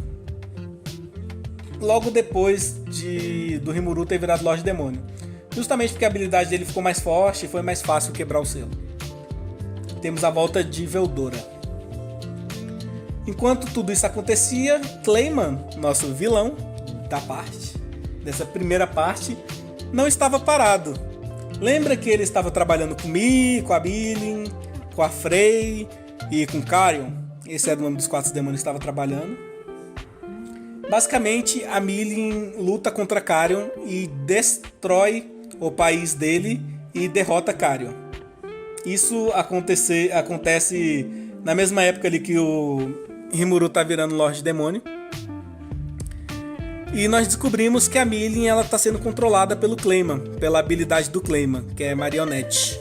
logo depois do Rimuru ter virado Lorde Demônio. Justamente porque a habilidade dele ficou mais forte e foi mais fácil quebrar o selo. Temos a volta de Veldora. Enquanto tudo isso acontecia, Clayman, nosso vilão dessa primeira parte, não estava parado. Lembra que ele estava trabalhando com Mi, com a Bilin, com a Frey e com Carrion? Esse era o nome dos 4 demônios que estava trabalhando. Basicamente, a Milin luta contra Carrion e destrói o país dele e derrota Carrion. Isso acontece na mesma época ali que o Rimuru tá virando Lorde Demônio. E nós descobrimos que a Milin ela tá sendo controlada pelo Clayman, pela habilidade do Clayman, que é Marionete.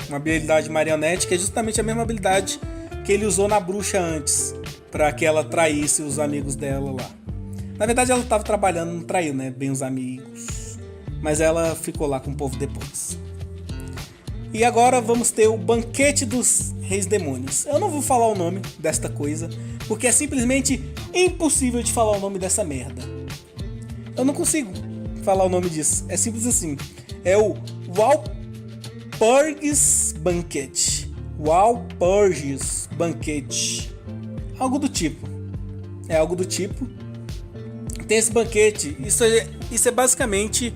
Uma habilidade Marionete que é justamente a mesma habilidade que ele usou na bruxa antes, para que ela traísse os amigos dela lá. Na verdade ela estava trabalhando, não traiu, né, bem os amigos. Mas ela ficou lá com o povo depois. E agora vamos ter o Banquete dos Reis Demônios. Eu não vou falar o nome desta coisa, porque é simplesmente impossível de falar o nome dessa merda. Eu não consigo falar o nome disso. É simples assim. É o Walpurgis Banquete. Walpurgis Banquete. Algo do tipo. É algo do tipo. Tem esse banquete. Isso é basicamente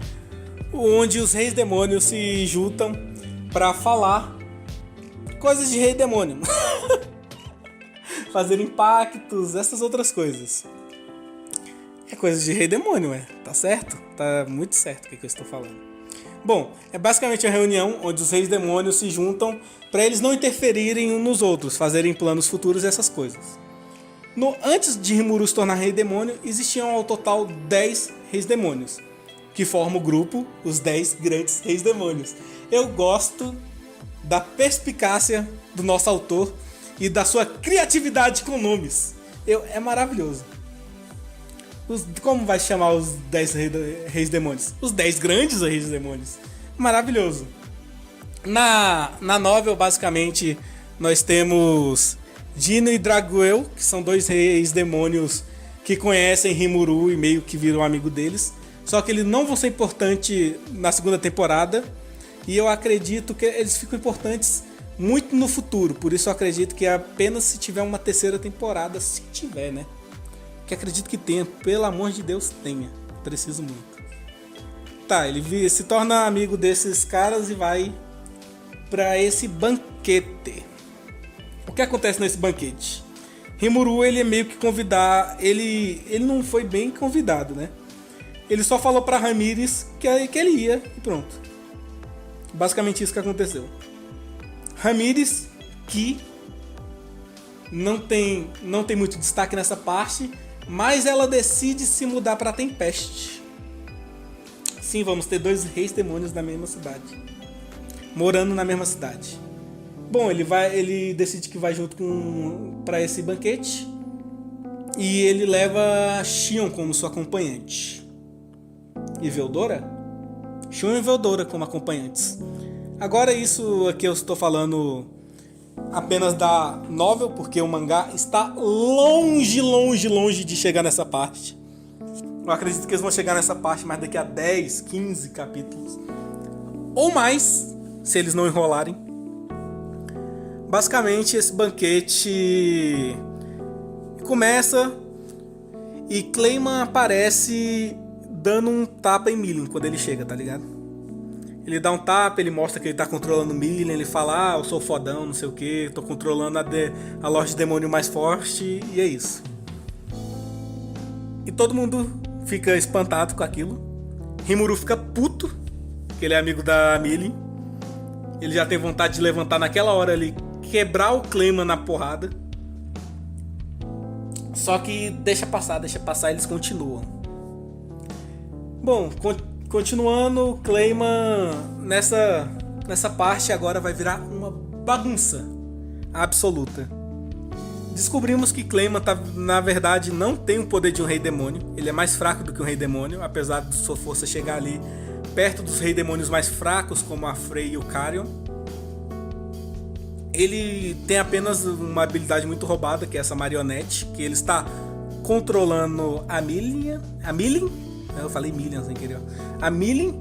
onde os reis demônios se juntam para falar coisas de rei demônio. Fazer impactos, essas outras coisas. É coisa de rei demônio, tá certo? Tá muito certo o que eu estou falando. Bom, é basicamente uma reunião onde os reis demônios se juntam para eles não interferirem uns nos outros, fazerem planos futuros e essas coisas. Antes de Rimuru se tornar rei demônio, existiam ao total 10 reis demônios, que formam o grupo, os 10 grandes reis demônios. Eu gosto da perspicácia do nosso autor e da sua criatividade com nomes. É maravilhoso. Como vai chamar os 10 reis demônios? Os 10 grandes reis demônios. Maravilhoso. Na novel, basicamente, nós temos Dino e Draguel, que são 2 reis demônios que conhecem Rimuru e meio que viram amigo deles. Só que eles não vão ser importantes na segunda temporada. E eu acredito que eles ficam importantes muito no futuro. Por isso eu acredito que apenas se tiver uma terceira temporada. Se tiver, né? Que acredito que tenha. Pelo amor de Deus, tenha. Preciso muito. Tá, ele se torna amigo desses caras e vai pra esse banquete. O que acontece nesse banquete? Rimuru, ele é meio que convidar. Ele não foi bem convidado, né? Ele só falou pra Ramírez que ele ia e pronto. Basicamente isso que aconteceu. Ramírez, que não tem muito destaque nessa parte, mas ela decide se mudar pra Tempeste. Sim, vamos ter 2 reis demônios na mesma cidade, morando na mesma cidade. Bom, ele decide que vai junto pra esse banquete e ele leva Shion como sua acompanhante. E Veldora? Shion e Veldora como acompanhantes. Agora isso aqui eu estou falando apenas da novel, porque o mangá está longe de chegar nessa parte. Eu acredito que eles vão chegar nessa parte mais daqui a 10, 15 capítulos. Ou mais, se eles não enrolarem. Basicamente esse banquete começa e Clayman aparece dando um tapa em Milin quando ele chega, tá ligado? Ele dá um tapa, ele mostra que ele tá controlando o Milen, ele fala, eu sou fodão, não sei o que, tô controlando a Lorde Demônio mais forte, e é isso. E todo mundo fica espantado com aquilo. Rimuru fica puto, que ele é amigo da Milen. Ele já tem vontade de levantar naquela hora ali, quebrar o Clayman na porrada. Só que deixa passar, eles continuam. Bom, continuando, Clayman nessa parte agora vai virar uma bagunça absoluta. Descobrimos que Clayman na verdade não tem o poder de um rei demônio. Ele é mais fraco do que um rei demônio, apesar de sua força chegar ali perto dos rei demônios mais fracos, como a Frey e o Carrion. Ele tem apenas uma habilidade muito roubada, que é essa marionete, que ele está controlando a Milen. Eu falei Milen sem querer. A Milen.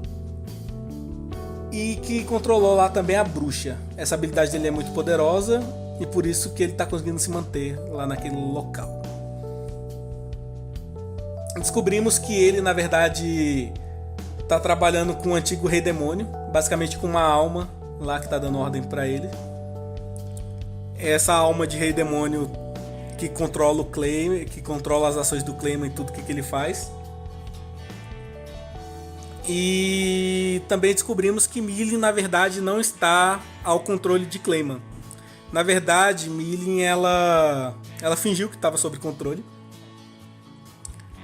E que controlou lá também a bruxa. Essa habilidade dele é muito poderosa e por isso que ele está conseguindo se manter lá naquele local. Descobrimos que ele, na verdade, está trabalhando com o antigo rei demônio, basicamente com uma alma lá que está dando ordem para ele. Essa alma de rei demônio que controla o Clayman, que controla as ações do Clayman e tudo que ele faz. E também descobrimos que Milen, na verdade, não está ao controle de Clayman. Na verdade, Milen, ela fingiu que estava sob controle.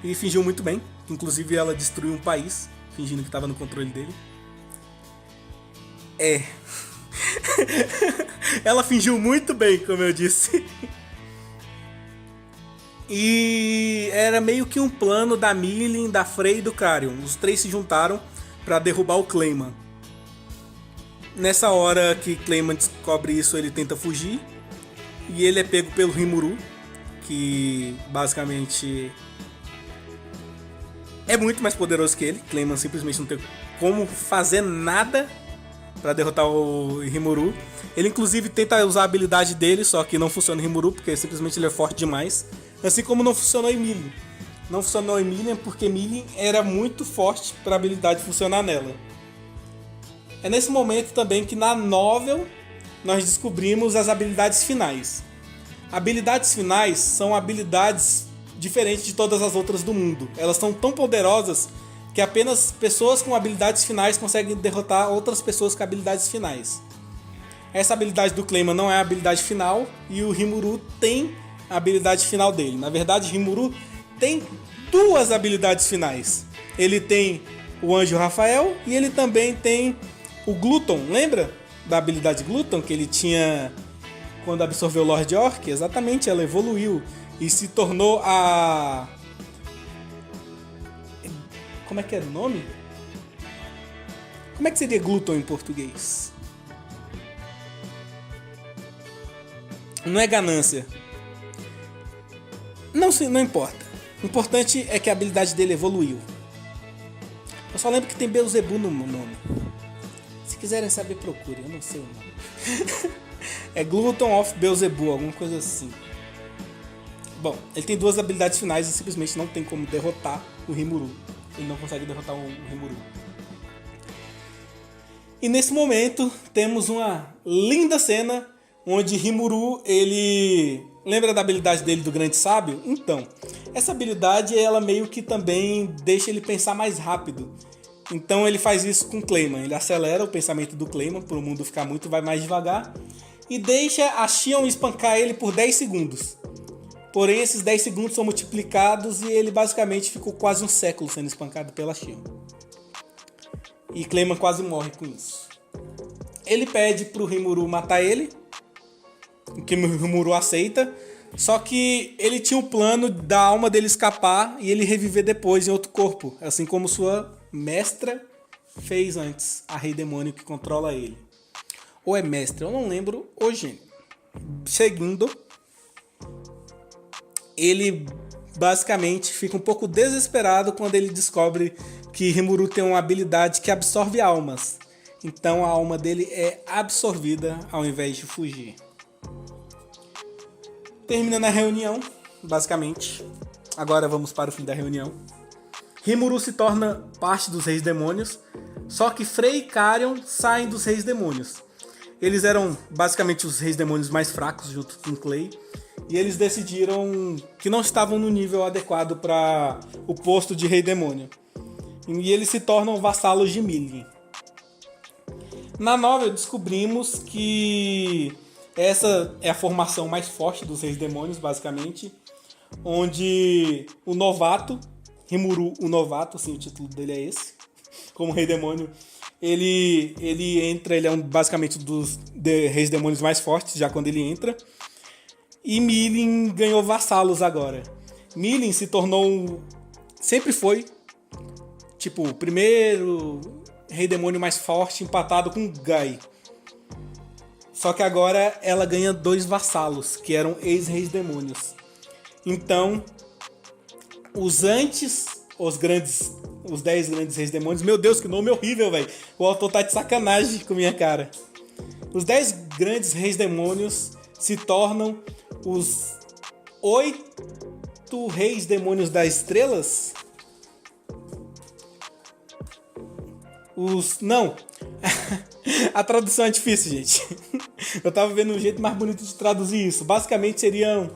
E fingiu muito bem. Inclusive, ela destruiu um país, fingindo que estava no controle dele. Ela fingiu muito bem, como eu disse. E era meio que um plano da Milen, da Frey e do Carrion. Os três se juntaram para derrubar o Clayman. Nessa hora que Clayman descobre isso, ele tenta fugir. E ele é pego pelo Rimuru, que basicamente é muito mais poderoso que ele. Clayman simplesmente não tem como fazer nada para derrotar o Rimuru. Ele inclusive tenta usar a habilidade dele, só que não funciona em Rimuru, porque simplesmente ele é forte demais. Assim como não funcionou em Milen. Não funcionou em Milen porque Milen era muito forte para a habilidade funcionar nela. É nesse momento também que na novel nós descobrimos as habilidades finais. Habilidades finais são habilidades diferentes de todas as outras do mundo. Elas são tão poderosas que apenas pessoas com habilidades finais conseguem derrotar outras pessoas com habilidades finais. Essa habilidade do Clayman não é a habilidade final e o Rimuru tem a habilidade final dele. Na verdade, Rimuru tem duas habilidades finais. Ele tem o Anjo Rafael e ele também tem o Gluton. Lembra da habilidade Gluton que ele tinha quando absorveu o Lord Orc? Exatamente, ela evoluiu e se tornou a... Como é que era o nome? Como é que seria Gluton em português? Não é ganância. Não importa. O importante é que a habilidade dele evoluiu. Eu só lembro que tem Beelzebub no nome. Se quiserem saber, procure. Eu não sei o nome. É Gluton of Beelzebub, alguma coisa assim. Bom, ele tem duas habilidades finais e simplesmente não tem como derrotar o Rimuru. Ele não consegue derrotar o Rimuru. E nesse momento temos uma linda cena onde Rimuru, ele... Lembra da habilidade dele do Grande Sábio? Então, essa habilidade ela meio que também deixa ele pensar mais rápido. Então ele faz isso com Clayman. Ele acelera o pensamento do Clayman para o mundo ficar muito mais devagar e deixa a Xion espancar ele por 10 segundos. Porém, esses 10 segundos são multiplicados e ele basicamente ficou quase um século sendo espancado pela Xion. E Clayman quase morre com isso. Ele pede pro Rimuru matar ele, que o Rimuru aceita, só que ele tinha o plano da alma dele escapar e ele reviver depois em outro corpo, assim como sua mestra fez antes, a Rei Demônio que controla ele. Ou é mestra, eu não lembro o gênero. Seguindo, ele basicamente fica um pouco desesperado quando ele descobre que Rimuru tem uma habilidade que absorve almas. Então a alma dele é absorvida ao invés de fugir. Terminando a reunião, basicamente. Agora vamos para o fim da reunião. Rimuru se torna parte dos Reis Demônios, só que Frey e Carrion saem dos Reis Demônios. Eles eram basicamente os Reis Demônios mais fracos junto com Clay, e eles decidiram que não estavam no nível adequado para o posto de Rei Demônio. E eles se tornam vassalos de Millie. Na novel descobrimos que essa é a formação mais forte dos Reis Demônios, basicamente, onde o novato, Rimuru o novato, assim, o título dele é esse, como Rei Demônio, ele é basicamente dos Reis Demônios mais fortes, já quando ele entra. E Millie ganhou vassalos agora. Millie se tornou, sempre foi, tipo, o primeiro Rei Demônio mais forte, empatado com Guy. Só que agora ela ganha 2 vassalos, que eram ex-Reis Demônios. Então, os 10 grandes Reis Demônios... Meu Deus, que nome horrível, velho. O autor tá de sacanagem com minha cara. Os 10 grandes Reis Demônios se tornam os 8 Reis Demônios das Estrelas? Não. A tradução é difícil, gente. Eu tava vendo um jeito mais bonito de traduzir isso. Basicamente seriam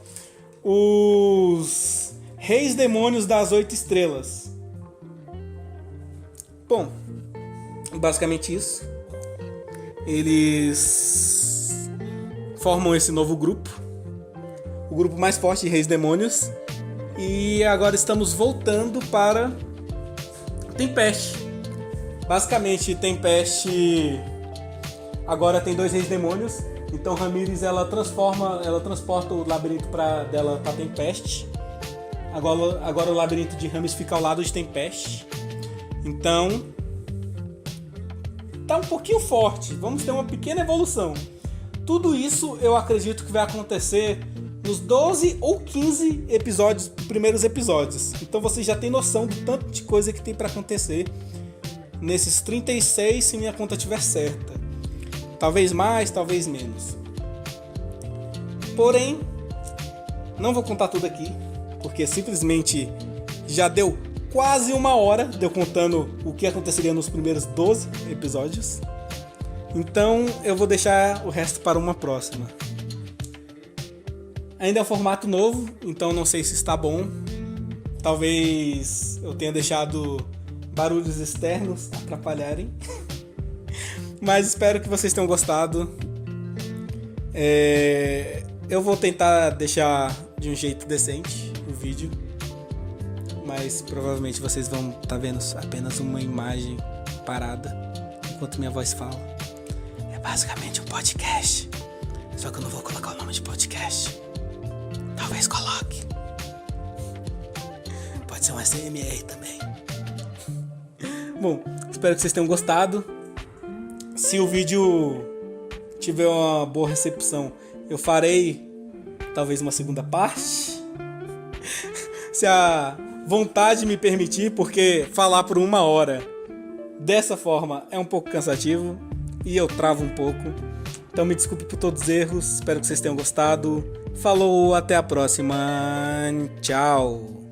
os Reis Demônios das 8 Estrelas. Bom, basicamente isso. Eles formam esse novo grupo, o grupo mais forte de Reis Demônios. E agora estamos voltando para Tempest. Basicamente, Tempest agora tem 2 Reis Demônios. Então Ramírez ela transporta o labirinto dela para Tempest. Agora o labirinto de Ramírez fica ao lado de Tempest. Então tá um pouquinho forte. Vamos ter uma pequena evolução. Tudo isso eu acredito que vai acontecer nos 12 ou 15 primeiros episódios. Então você já tem noção do tanto de coisa que tem para acontecer nesses 36, se minha conta estiver certa. Talvez mais, talvez menos. Porém, não vou contar tudo aqui, porque simplesmente já deu quase 1 hora de eu contando o que aconteceria nos primeiros 12 episódios. Então eu vou deixar o resto para uma próxima. Ainda é um formato novo, então não sei se está bom. Talvez eu tenha deixado barulhos externos atrapalharem. Mas espero que vocês tenham gostado. Eu vou tentar deixar de um jeito decente o vídeo, mas provavelmente vocês vão estar vendo apenas uma imagem parada enquanto minha voz fala. É basicamente um podcast, só que eu não vou colocar o nome de podcast. Talvez coloque. Pode ser um SMR também. Bom, espero que vocês tenham gostado. Se o vídeo tiver uma boa recepção, eu farei talvez uma segunda parte. Se a vontade me permitir, porque falar por 1 hora dessa forma é um pouco cansativo e eu travo um pouco. Então me desculpe por todos os erros, espero que vocês tenham gostado. Falou, até a próxima. Tchau.